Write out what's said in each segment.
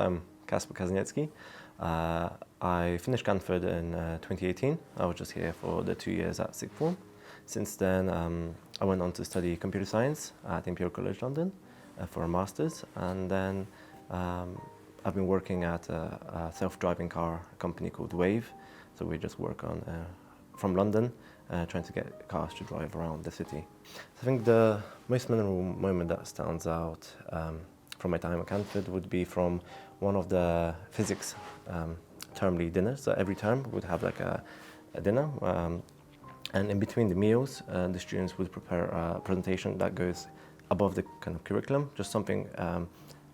I'm Kacper Kazaniecki. I finished Canford in 2018. I was just here for the 2 years at sixth form. Since then, I went on to study computer science at Imperial College London for a master's, and then I've been working at a self-driving car company called Wayve. So we just work on from London, trying to get cars to drive around the city. I think the most memorable moment that stands out from my time at Canford would be from one of the physics termly dinners. So every term would have like a dinner, and in between the meals, the students would prepare a presentation that goes above the kind of curriculum, just something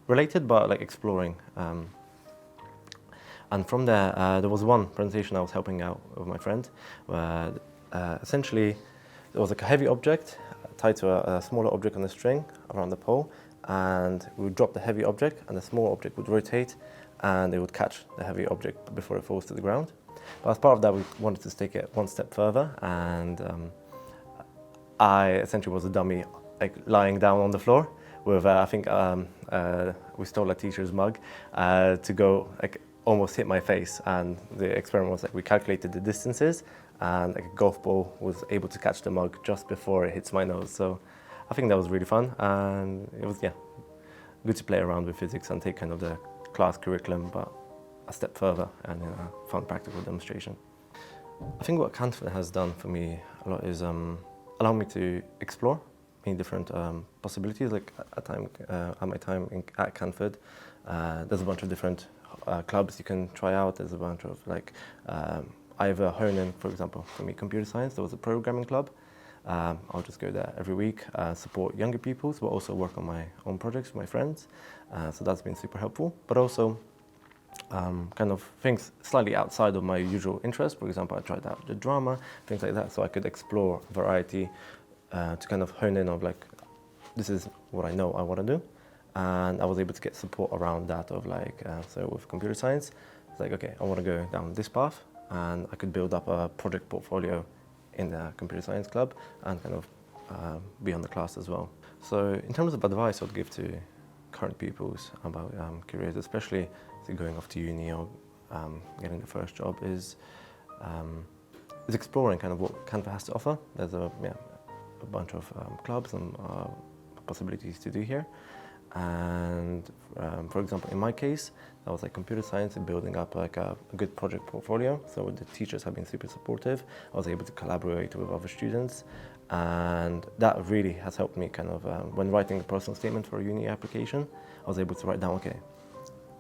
related but like exploring. And from there, there was one presentation I was helping out with my friend, where essentially there was like a heavy object tied to a smaller object on a string around the pole, and we would drop the heavy object and the small object would rotate and it would catch the heavy object before it falls to the ground. But as part of that, we wanted to take it one step further, and I essentially was a dummy, like lying down on the floor with, I think we stole a teacher's mug to go like almost hit my face, and the experiment was like we calculated the distances, and like a golf ball was able to catch the mug just before it hits my nose. So I think that was really fun, and it was good to play around with physics and take kind of the class curriculum but a step further, and in a fun practical demonstration. I think what Canford has done for me a lot is allow me to explore many different possibilities. Like at my time at Canford, there's a bunch of different clubs you can try out. There's a bunch of like either hone in, for example, for me, computer science. There was a programming club. I'll just go there every week, support younger people, but also work on my own projects with my friends. So that's been super helpful. But also kind of things slightly outside of my usual interest. For example, I tried out the drama, things like that, so I could explore variety to kind of hone in of like, this is what I know I want to do. And I was able to get support around that of like, so with computer science, it's like, okay, I want to go down this path, and I could build up a project portfolio in the computer science club and kind of be on the class as well. So in terms of advice I'd give to current pupils about careers, especially going off to uni or getting the first job, is exploring kind of what Canford has to offer. There's a bunch of clubs and possibilities to do here. And for example, in my case, that was like computer science and building up like a good project portfolio. So the teachers have been super supportive. I was able to collaborate with other students, and that really has helped me kind of when writing a personal statement for a uni application. I was able to write down, okay,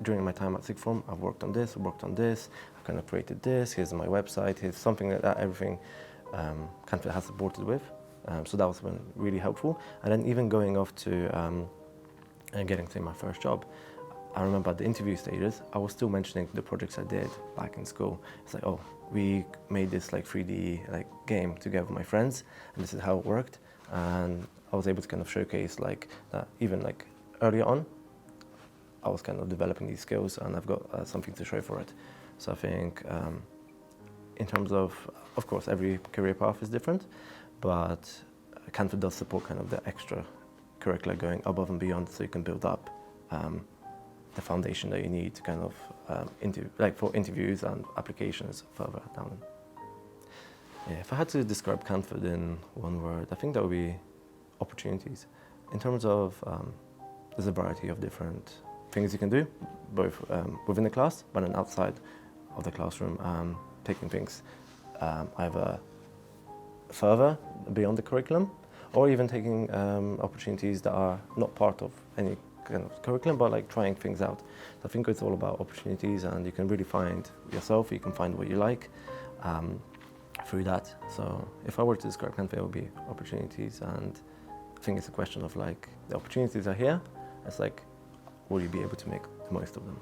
during my time at sixth form, I've worked on this, I've kind of created this, here's my website, here's something like that, everything Canford has supported with. So that was been really helpful. And then even going off to and getting to my first job, I remember at the interview stages, I was still mentioning the projects I did back in school. It's like, oh, we made this like 3D like game together with my friends, and this is how it worked. And I was able to kind of showcase like that even like earlier on, I was kind of developing these skills, and I've got something to show for it. So I think in terms of course, every career path is different, but Canford does support kind of the extra curricula going above and beyond, so you can build up the foundation that you need to kind of for interviews and applications further down. Yeah, if I had to describe Canford in one word, I think that would be opportunities. In terms of there's a variety of different things you can do, both within the class but then outside of the classroom, taking things either further beyond the curriculum, or even taking opportunities that are not part of any kind of curriculum, but like trying things out. So I think it's all about opportunities, and you can really find yourself, you can find what you like through that. So if I were to describe Canford, it would be opportunities, and I think it's a question of like, the opportunities are here, it's like, will you be able to make the most of them?